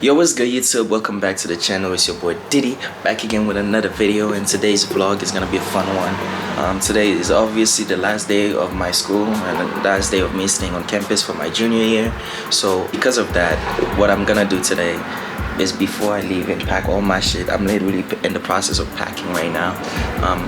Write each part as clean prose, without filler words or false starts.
Yo, what's good YouTube? Welcome back to the channel. It's your boy Diddy back again with another video, and today's vlog is gonna be a fun one. Today is obviously the last day of my school and the last day of me staying on campus for my junior year. So because of that, what I'm gonna do today is before I leave and pack all my shit, I'm literally in the process of packing right now,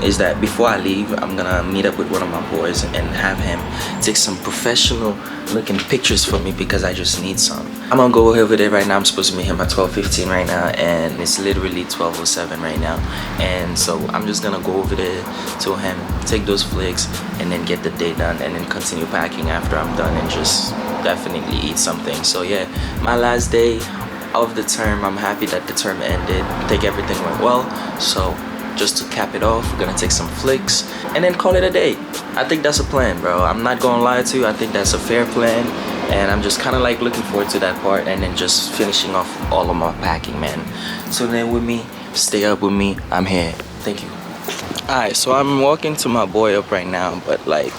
is that before I leave, I'm gonna meet up with one of my boys and have him take some professional looking pictures for me because I just need some. I'm gonna go over there right now. I'm supposed to meet him at 12:15 right now, and it's literally 12:07 right now, and so I'm just gonna go over there to him, take those flicks, and then get the day done, and then continue packing after I'm done and just definitely eat something. So yeah, my last day of the term. I'm happy that the term ended. I think everything went well. So just to cap it off, we're gonna take some flicks and then call it a day. I think that's a plan, bro. I'm not gonna lie to you. I think that's a fair plan, and I'm just kind of like looking forward to that part and then just finishing off all of my packing, man. So then with me, stay up with me. I'm here. Thank you. Alright, so I'm walking to my boy up right now, but like,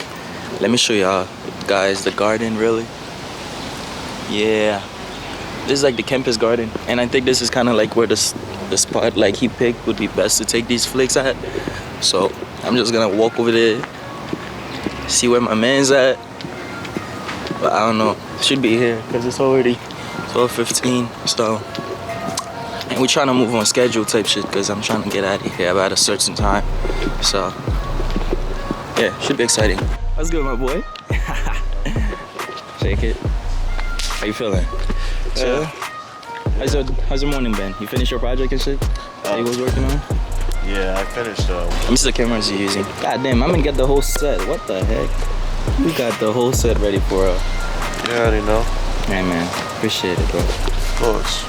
let me show y'all guys the garden. Really, yeah, this is like the campus garden, and I think this is kind of like where the spot like he picked would be best to take these flicks at. So I'm just gonna walk over there, see where my man's at, but I don't know, should be here because it's already 12:15. So, and we're trying to move on schedule type shit because I'm trying to get out of here about a certain time. So yeah, should be exciting. What's good, my boy? Shake it. How you feeling? Chill? How's your morning been? You finished your project and shit that you was working on? Yeah, I finished. Let me see the cameras you're using. God damn, I'm gonna get the whole set. What the heck? You got the whole set ready for us. You already know. Hey man, appreciate it, bro. Of course.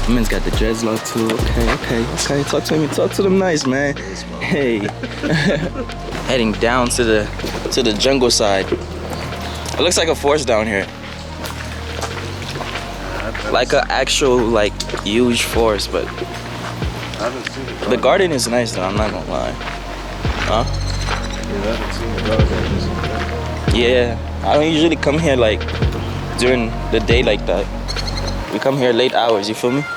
My man's got the dreads locked too. Okay. Talk to me. Talk to them nice, man. Hey. Heading down to the jungle side. It looks like a forest down here. Like an actual like huge forest, but I haven't seen the garden is nice though. I'm not gonna lie. Huh? Yeah, I haven't seen the garden. Yeah, I don't usually come here like during the day like that. We come here late hours. You feel me? Right.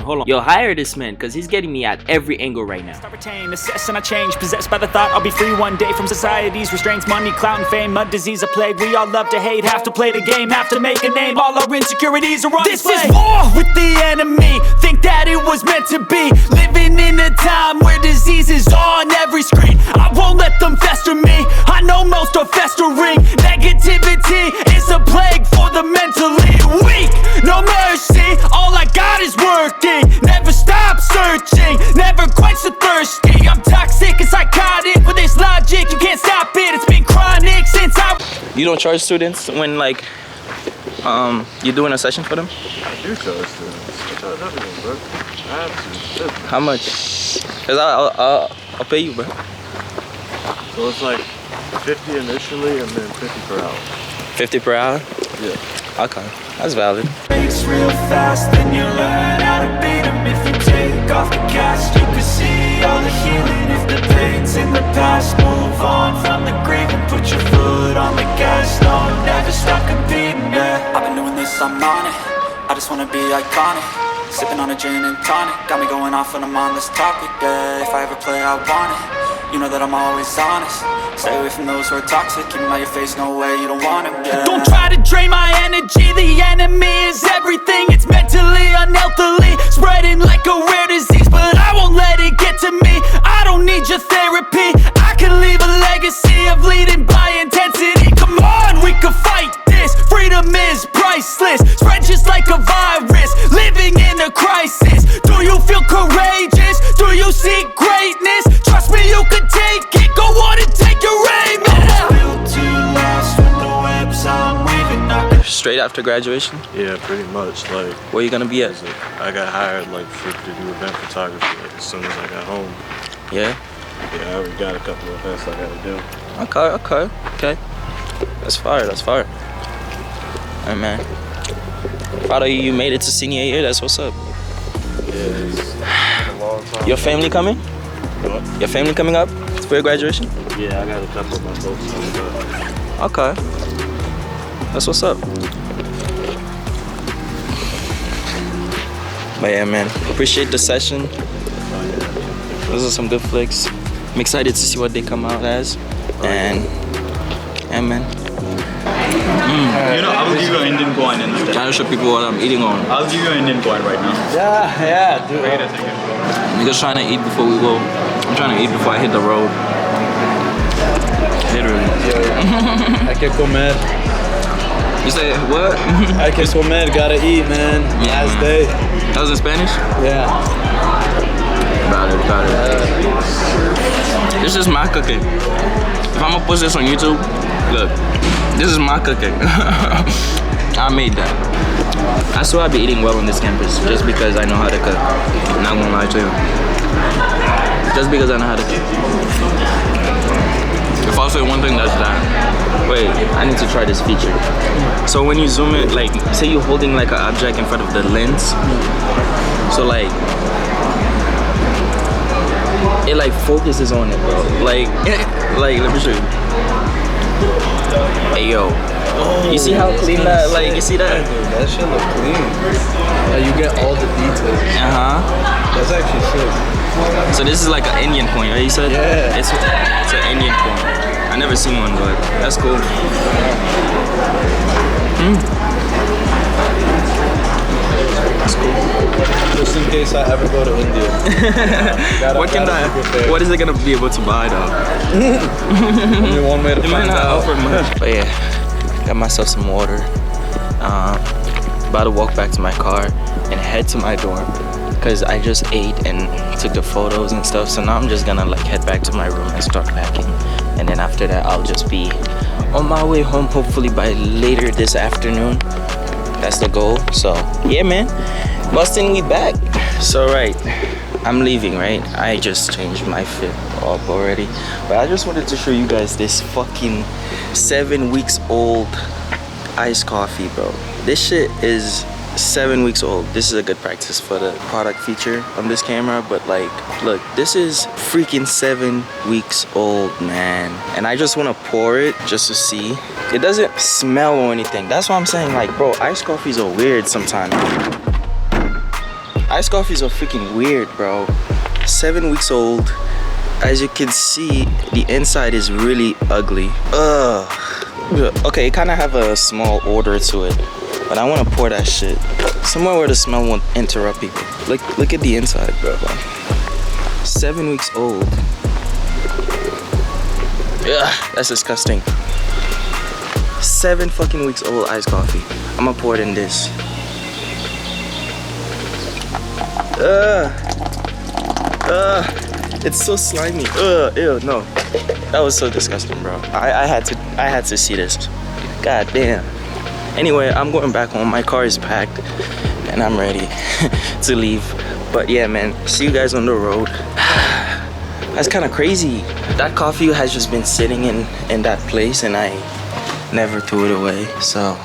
Hold on. Yo, hire this man, cause he's getting me at every angle right now. I retain, assess, and I change. Possessed by the thought I'll be free one day from society's restraints, money, clout, and fame. Mud, disease, a plague. We all love to hate, have to play the game, have to make a name. All our insecurities are on display. This is war with the enemy. Think that it was meant to be. Living in a time where disease is on every screen. I won't let them fester me. I know most are festering. Negativity is a plague for the mentally weak. No mercy. All I got is working. Never stop searching. Never quench the thirsty. I'm toxic and psychotic with this logic. You can't stop it. It's been chronic since I... You don't charge students when like you're doing a session for them? I do charge students. I charge everything, bro. I have to. How much? Cause I'll pay you, bro. So it's like 50 initially and then 50 per hour. 50 per hour? Yeah. Okay, that's valid. breaks real fast, then you learn how to beat 'em. If you take off the cast, you can see all the healing. If the pain's in the past, move on from the grave and put your foot on the gas. No, never stop competing, yeah. I've been doing this, I'm on it. I just wanna be iconic. Sipping on a gin and tonic, got me going off when I'm on this topic, yeah. If I ever play, I want it. You know that I'm always honest. Stay away from those who are toxic. Keep them out your face, no way, you don't want them, yeah. Don't try to drain my energy. The enemy is everything. It's mentally, unhealthily, spreading like a rare disease. But I won't let it get to me. I don't need your therapy. I can leave a legacy of leading by intensity. Come on, we can fight this. Freedom is priceless. Spread just like a virus. Living in a crisis. Do you feel courageous? Do you seek greatness? Trust me, you can take it. Go on and take your aim. Built to last with the webs I'm weaving. Straight after graduation? Yeah, pretty much. Like, where you gonna be at? I got hired like to do event photography like, as soon as I got home. Yeah? Yeah, I already got a couple of events I gotta do. Okay. That's fire. Alright, man. Proud of you. You made it to senior year. That's what's up. Yeah, it's been a long time. Your family coming? What? Your family coming up for your graduation? Yeah, I got a couple of my folks coming up. Okay. That's what's up. But yeah, man. Appreciate the session. Those are some good flicks. I'm excited to see what they come out as. And yeah, man. You know, I'll give you an Indian coin instead. Trying to show people what I'm eating on. I'll give you an Indian coin right now. Yeah, dude. Wait a second. Niggas trying to eat before we go. I'm trying to eat before I hit the road. Literally. Hay que comer. You say what? Hay que comer, gotta eat, man. Yeah, Last man. day. That was in Spanish? Yeah. Got it. This is my cooking. If I'm gonna post this on YouTube, look, this is my cooking. I made that. I swear I'll be eating well on this campus just because I know how to cook. I'm not gonna lie to you. Just because I know how to cook. If I'll say one thing, that's that. Wait, I need to try this feature. So when you zoom in, like, say you're holding like an object in front of the lens. So like, it like focuses on it, bro. Like let me show you. Hey yo, you see how clean that? Like, you see that? Dude, that shit look clean. Like, you get all the details. That's actually sick. So this is like an Indian coin, right? You said? Yeah. It's an Indian coin. I never seen one, but that's cool. That's cool. Just in case I ever go to India. What is it gonna be able to buy though? Only one way to It might find not out. offer much. But yeah, got myself some water. About to walk back to my car and head to my dorm because I just ate and took the photos and stuff. So now I'm just gonna like head back to my room and start packing. And then after that, I'll just be on my way home, hopefully by later this afternoon. That's the goal. So yeah, man, Boston, we back. So right, I'm leaving, right? I just changed my fit up already, but I just wanted to show you guys this fucking 7 weeks old iced coffee, bro. This shit is 7 weeks old. This is a good practice for the product feature on this camera, but like, look, this is freaking 7 weeks old, man. And I just want to pour it just to see. It doesn't smell or anything. That's what I'm saying. Like, bro, iced coffees are weird sometimes. Iced coffees are freaking weird, bro. 7 weeks old. As you can see, the inside is really ugly. Okay, it kind of have a small odor to it, but I want to pour that shit somewhere where the smell won't interrupt people. Look at the inside, bro. 7 weeks old. Ugh, that's disgusting. 7 fucking weeks old iced coffee. I'm gonna pour it in this. It's so slimy. Ew, no. That was so disgusting, bro. I had to see this. God damn. Anyway, I'm going back home. My car is packed and I'm ready to leave. But yeah, man, see you guys on the road. That's kind of crazy. That coffee has just been sitting in that place and I never threw it away. So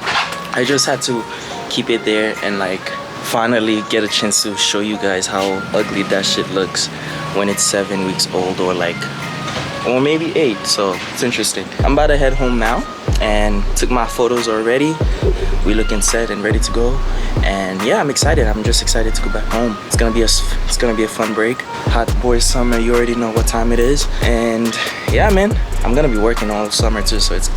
I just had to keep it there and like finally get a chance to show you guys how ugly that shit looks when it's 7 weeks old or maybe 8. So it's interesting. I'm about to head home now and took my photos already. We looking set and ready to go. And yeah, I'm excited. I'm just excited to go back home. It's gonna be a fun break. Hot boy summer, you already know what time it is. And yeah, man, I'm gonna be working all summer too, so it's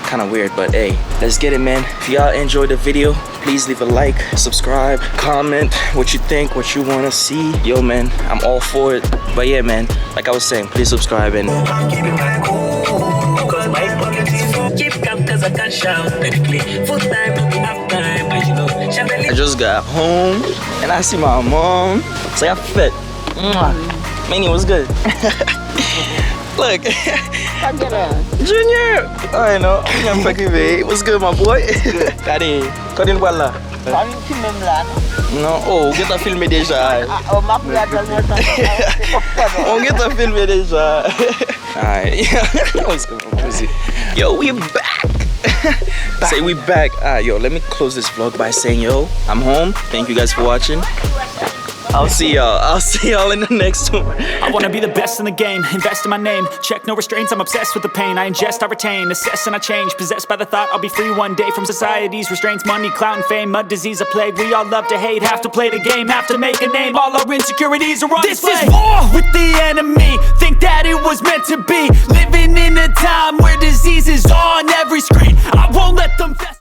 kind of weird, but hey, let's get it, man. If y'all enjoyed the video, please leave a like, subscribe, comment what you think, what you want to see. Yo, man, I'm all for it. But yeah, man, like I was saying, please subscribe and I just got home and I see my mom. Say, I'm fit. Manny, what's good? Look. Junior! I know. I'm fucking big. What's good, my boy? Daddy, Kodin Walla. Non, oh, get a filmé déjà. On get a filmé déjà. Alright. Yo, we back. Say we back. Yo, let me close this vlog by saying, yo, I'm home. Thank you guys for watching. I'll see y'all in the next one. I wanna be the best in the game, invest in my name. Check no restraints, I'm obsessed with the pain. I ingest, I retain, assess and I change. Possessed by the thought I'll be free one day from society's restraints. Money, clout and fame, mud, disease, a plague. We all love to hate, have to play the game, have to make a name. All our insecurities are on display. This is war with the enemy. Think that it was meant to be. Living in a time where disease is on every screen. I won't let them fester.